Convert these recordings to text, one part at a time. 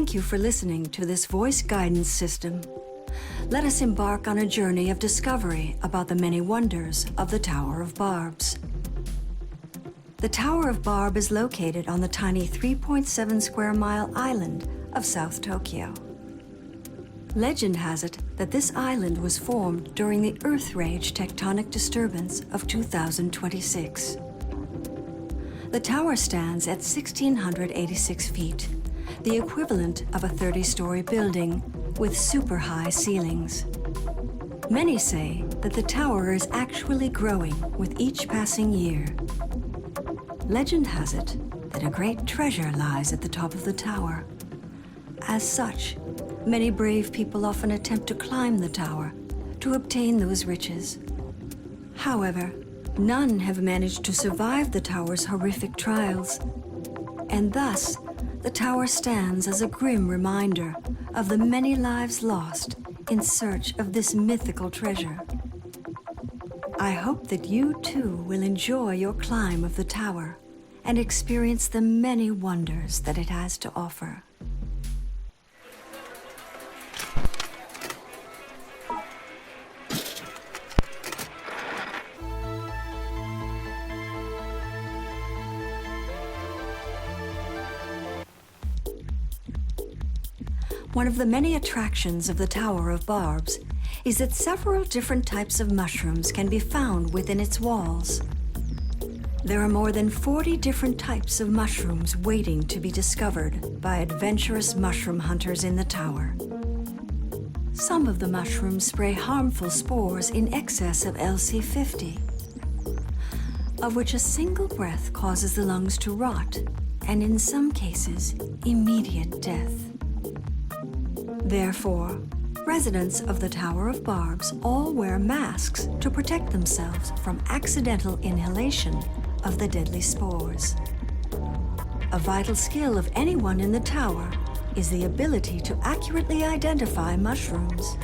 Thank you for listening to this voice guidance system. Let us embark on a journey of discovery about the many wonders of the Tower of Barbs. The Tower of Barb is located on the tiny 3.7 square mile island of South Tokyo. Legend has it that this island was formed during the Earth Rage tectonic disturbance of 2026. The tower stands at 1,686 feet, the equivalent of a 30-story building with super high ceilings. Many say that the tower is actually growing with each passing year. Legend has it that a great treasure lies at the top of the tower. As such, many brave people often attempt to climb the tower to obtain those riches. However, none have managed to survive the tower's horrific trials, and thus the tower stands as a grim reminder of the many lives lost in search of this mythical treasure. I hope that you too will enjoy your climb of the tower and experience the many wonders that it has to offer. One of the many attractions of the Tower of Barbs is that several different types of mushrooms can be found within its walls. There are more than 40 different types of mushrooms waiting to be discovered by adventurous mushroom hunters in the tower. Some of the mushrooms spray harmful spores in excess of LC50, of which a single breath causes the lungs to rot, and in some cases, immediate death. Therefore, residents of the Tower of Barbs all wear masks to protect themselves from accidental inhalation of the deadly spores. A vital skill of anyone in the tower is the ability to accurately identify mushrooms.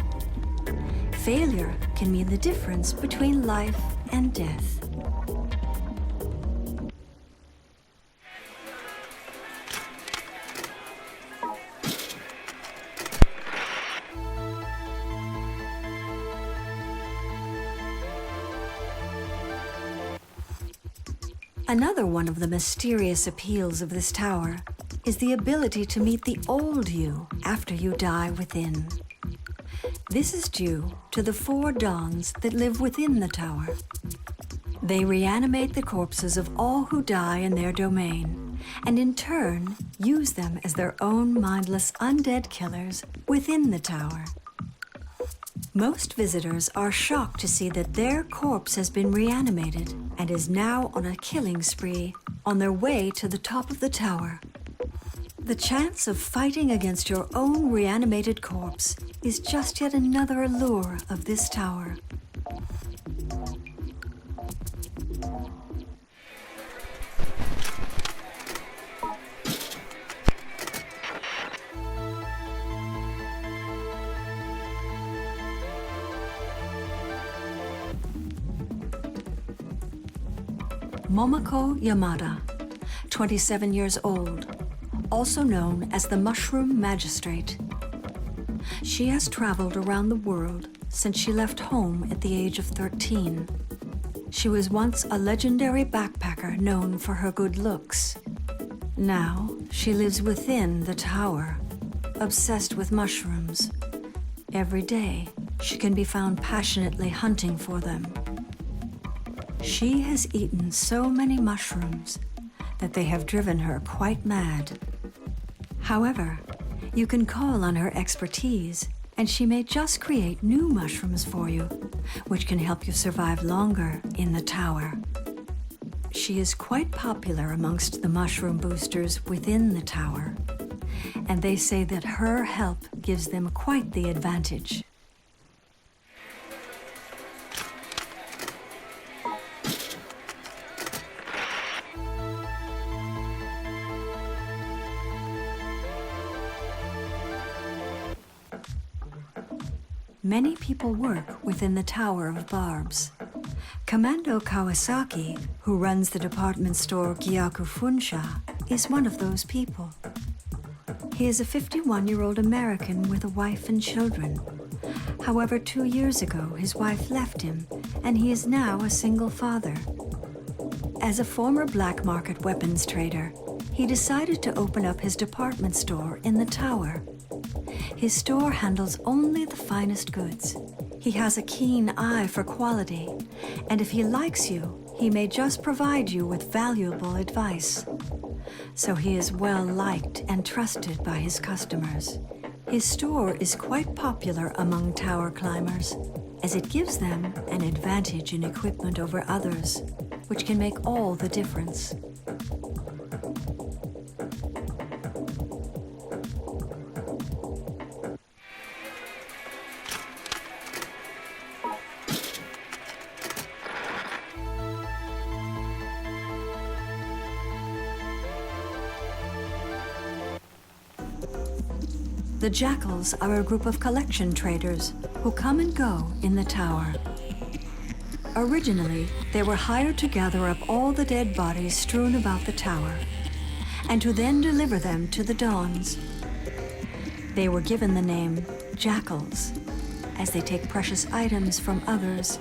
Failure can mean the difference between life and death. Another one of the mysterious appeals of this tower is the ability to meet the old you after you die within. This is due to the 4 dons that live within the tower. They reanimate the corpses of all who die in their domain, and in turn use them as their own mindless undead killers within the tower. Most visitors are shocked to see that their corpse has been reanimated and is now on a killing spree on their way to the top of the tower. The chance of fighting against your own reanimated corpse is just yet another allure of this tower. Momoko Yamada, 27 years old, also known as the Mushroom Magistrate. She has traveled around the world since she left home at the age of 13. She was once a legendary backpacker known for her good looks. Now she lives within the tower, obsessed with mushrooms. Every day, she can be found passionately hunting for them. She has eaten so many mushrooms that they have driven her quite mad. However, you can call on her expertise, and she may just create new mushrooms for you, which can help you survive longer in the tower. She is quite popular amongst the mushroom boosters within the tower, and they say that her help gives them quite the advantage. Many people work within the Tower of Barbs. Commando Kawasaki, who runs the department store Gyaku Funsha, is one of those people. He is a 51-year-old American with a wife and children. However, 2 years ago, his wife left him, and he is now a single father. As a former black market weapons trader, he decided to open up his department store in the tower. His store handles only the finest goods. He has a keen eye for quality, and if he likes you, he may just provide you with valuable advice. So he is well liked and trusted by his customers. His store is quite popular among tower climbers, as it gives them an advantage in equipment over others, which can make all the difference. The Jackals are a group of collection traders who come and go in the tower. Originally, they were hired to gather up all the dead bodies strewn about the tower, and to then deliver them to the Dons. They were given the name Jackals, as they take precious items from others.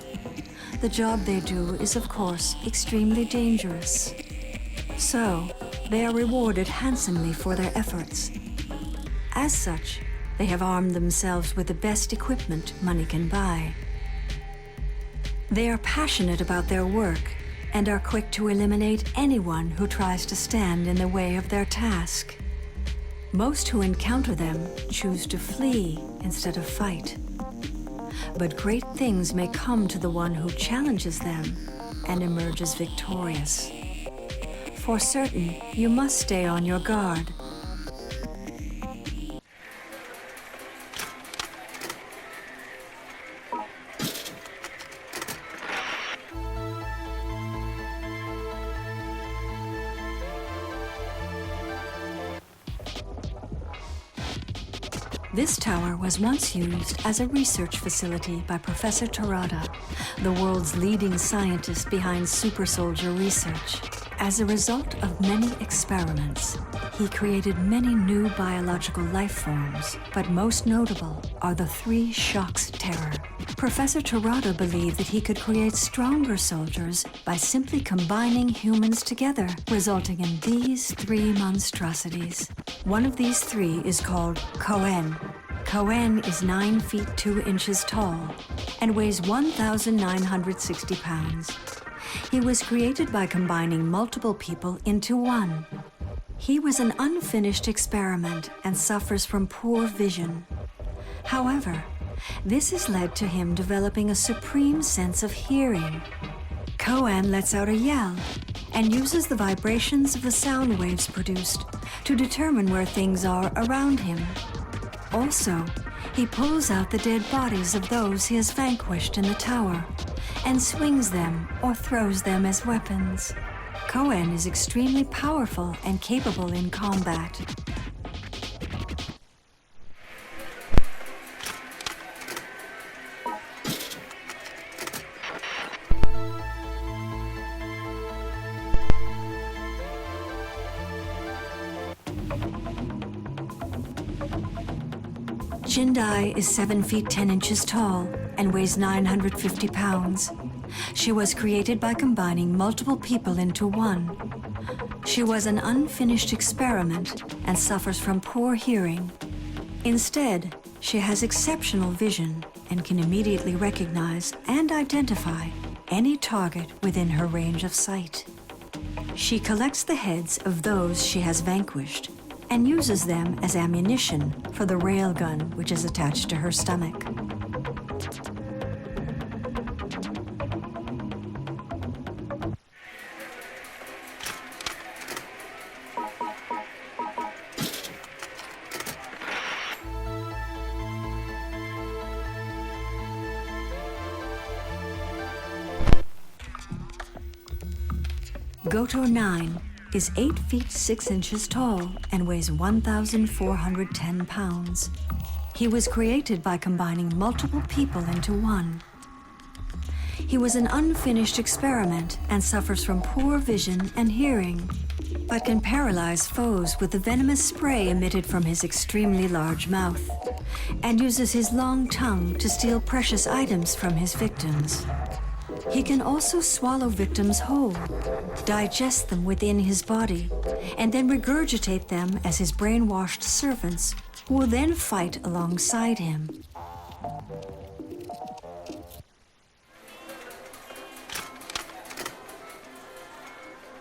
The job they do is, of course, extremely dangerous. So, they are rewarded handsomely for their efforts. As such, they have armed themselves with the best equipment money can buy. They are passionate about their work and are quick to eliminate anyone who tries to stand in the way of their task. Most who encounter them choose to flee instead of fight. But great things may come to the one who challenges them and emerges victorious. For certain, you must stay on your guard. This tower was once used as a research facility by Professor Tarada, the world's leading scientist behind super soldier research. As a result of many experiments, he created many new biological life forms, but most notable are the 3 shocks terror. Professor Tarada believed that he could create stronger soldiers by simply combining humans together, resulting in these 3 monstrosities. One of these 3 is called Cohen. Cohen is 9 feet 2 inches tall and weighs 1,960 pounds. He was created by combining multiple people into one. He was an unfinished experiment and suffers from poor vision. However, this has led to him developing a supreme sense of hearing. Cohen lets out a yell and uses the vibrations of the sound waves produced to determine where things are around him. Also, he pulls out the dead bodies of those he has vanquished in the tower and swings them or throws them as weapons. Cohen is extremely powerful and capable in combat. Chindai is 7 feet 10 inches tall and weighs 950 pounds. She was created by combining multiple people into one. She was an unfinished experiment and suffers from poor hearing. Instead, she has exceptional vision and can immediately recognize and identify any target within her range of sight. She collects the heads of those she has vanquished and uses them as ammunition for the railgun which is attached to her stomach. Goto 9 is 8 feet 6 inches tall and weighs 1,410 pounds. He was created by combining multiple people into one. He was an unfinished experiment and suffers from poor vision and hearing. but can paralyze foes with the venomous spray emitted from his extremely large mouth, and uses his long tongue to steal precious items from his victims. He can also swallow victims whole, digest them within his body, and then regurgitate them as his brainwashed servants, who will then fight alongside him.